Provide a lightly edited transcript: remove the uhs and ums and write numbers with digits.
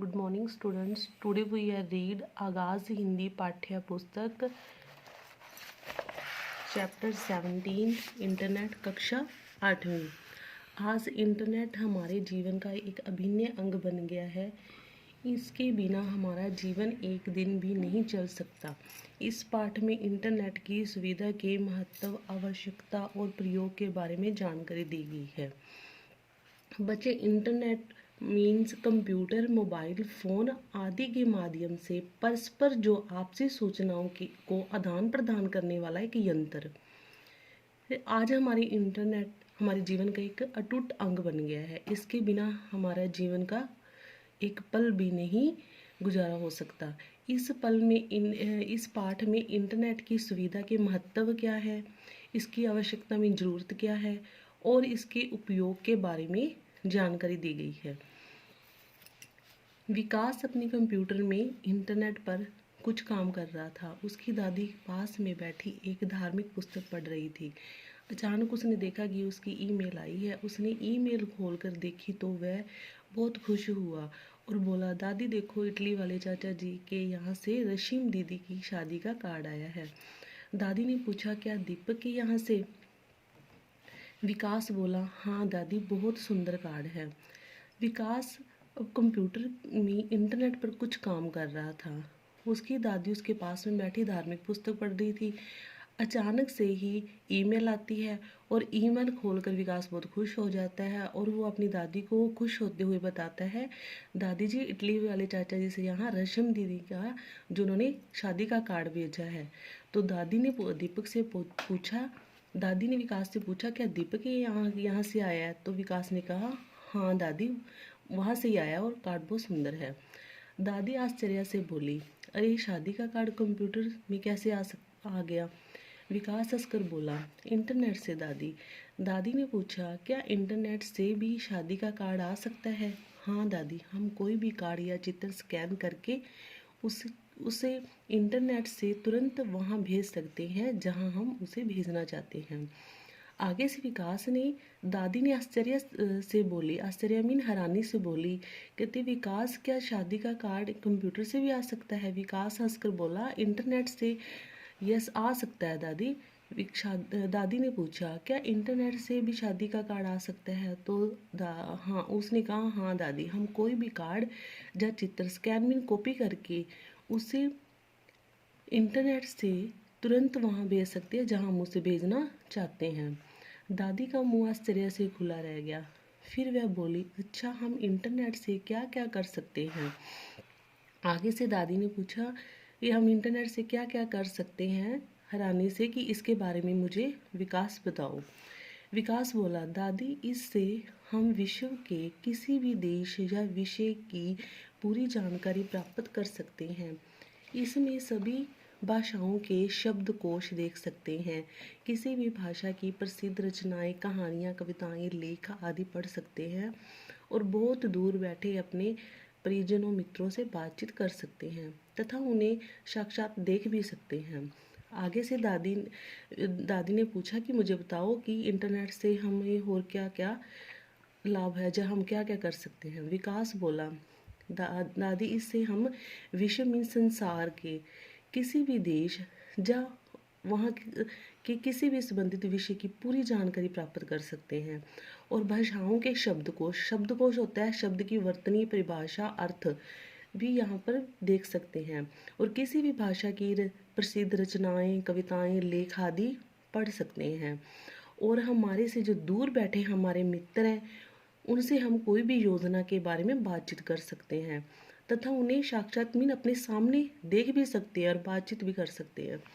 Good morning students. Today we are read आगाज हिंदी पाठ्य पुस्तक चैप्टर 17 इंटरनेट कक्षा 8वीं। आज इंटरनेट हमारे जीवन का एक अभिन्न अंग बन गया है। इसके बिना हमारा जीवन एक दिन भी नहीं चल सकता। इस पाठ में इंटरनेट की सुविधा के महत्व, आवश्यकता और प्रयोग के बारे में जानकारी दी गई है। बच्चे, internet means computer, mobile phone आदि के माध्यम से परस्पर जो आपसी सूचनाओं को आदान प्रदान करने वाला एक यंत्र। आज हमारी इंटरनेट हमारे जीवन का एक अटूट अंग बन गया है। इसके बिना हमारा जीवन का एक पल भी नहीं गुजारा हो सकता। इस पाठ में इंटरनेट की सुविधा के महत्व क्या है, इसकी आवश्यकता में ज़रूरत क्या है और इसके उपयोग के बारे में जानकारी दी गई है। विकास अपने कंप्यूटर में इंटरनेट पर कुछ काम कर रहा था। उसकी दादी पास में बैठी एक धार्मिक पुस्तक पढ़ रही थी। अचानक उसने देखा कि उसकी ईमेल आई है। उसने ईमेल खोलकर देखी तो वह बहुत खुश हुआ और बोला, दादी देखो, इटली वाले चाचा जी के यहाँ से रशीम दीदी की शादी का कार्ड आया है। दादी ने पूछा, क्या दीपक के यहाँ से? विकास बोला, हाँ दादी, बहुत सुंदर कार्ड है। विकास अब कंप्यूटर में इंटरनेट पर कुछ काम कर रहा था। उसकी दादी उसके पास में बैठी धार्मिक पुस्तक पढ़ रही थी। अचानक से ही ईमेल आती है और ईमेल खोलकर विकास बहुत खुश हो जाता है और वो अपनी दादी को खुश होते हुए बताता है, दादी जी, इटली वाले चाचा जी से यहाँ रश्म दीदी का जिन्होंने शादी का कार्ड भेजा है। तो दादी ने दीपक से पूछा, दादी ने विकास से पूछा, क्या दीपक यहाँ से आया है? तो विकास ने कहा, हाँ दादी, वहाँ से ही आया और कार्ड बहुत सुंदर है। दादी आश्चर्य से बोली, अरे शादी का कार्ड कंप्यूटर में कैसे आ गया? विकास हंसकर बोला, इंटरनेट से दादी। दादी ने पूछा, क्या इंटरनेट से भी शादी का कार्ड आ सकता है? हाँ दादी, हम कोई भी कार्ड या चित्र स्कैन करके उसे इंटरनेट से तुरंत वहाँ भेज सकते हैं जहाँ हम उसे भेजना चाहते हैं। आगे से विकास ने दादी ने आश्चर्य मीन हैरानी से बोली, कहते, विकास, क्या शादी का कार्ड कंप्यूटर से भी आ सकता है? विकास हंसकर बोला, इंटरनेट से यस, आ सकता है दादी। दादी ने पूछा, क्या इंटरनेट से भी शादी का कार्ड आ सकता है? तो हाँ, उसने कहा, हाँ दादी, हम कोई भी कार्ड या चित्र स्कैन मीन कॉपी करके उसे इंटरनेट से तुरंत वहाँ भेज सकते हैं जहाँ हम उसे भेजना चाहते हैं। दादी का मुंह आश्चर्य से खुला रह गया। फिर वह बोली, अच्छा, हम इंटरनेट से क्या क्या कर सकते हैं? आगे से दादी ने पूछा कि हम इंटरनेट से क्या क्या कर सकते हैं, हैरानी से, कि इसके बारे में मुझे विकास बताओ। विकास बोला, दादी, इससे हम विश्व के किसी भी देश या विषय की पूरी जानकारी प्राप्त कर सकते हैं। इसमें सभी भाषाओं के शब्दकोश देख सकते हैं। किसी भी भाषा की प्रसिद्ध रचनाएं, कहानियाँ, कविताएं, लेख आदि पढ़ सकते हैं और बहुत दूर बैठे अपने परिजनों, मित्रों से बातचीत कर सकते हैं तथा उन्हें साक्षात देख भी सकते हैं। आगे से दादी ने पूछा कि मुझे बताओ कि इंटरनेट से हमें और क्या क्या लाभ है, जहाँ हम क्या क्या कर सकते हैं। विकास बोला, दादी, इससे हम विश्व में संसार के किसी भी देश या वहाँ के किसी भी संबंधित विषय की पूरी जानकारी प्राप्त कर सकते हैं और भाषाओं के शब्दकोश होता है, शब्द की वर्तनी, परिभाषा, अर्थ भी यहाँ पर देख सकते हैं और किसी भी भाषा की प्रसिद्ध रचनाएं, कविताएं, लेख आदि पढ़ सकते हैं। और हमारे से जो दूर बैठे हमारे मित्र हैं, उनसे हम कोई भी योजना के बारे में बातचीत कर सकते हैं तथा उन्हें साक्षात मीन अपने सामने देख भी सकते हैं और बातचीत भी कर सकते हैं।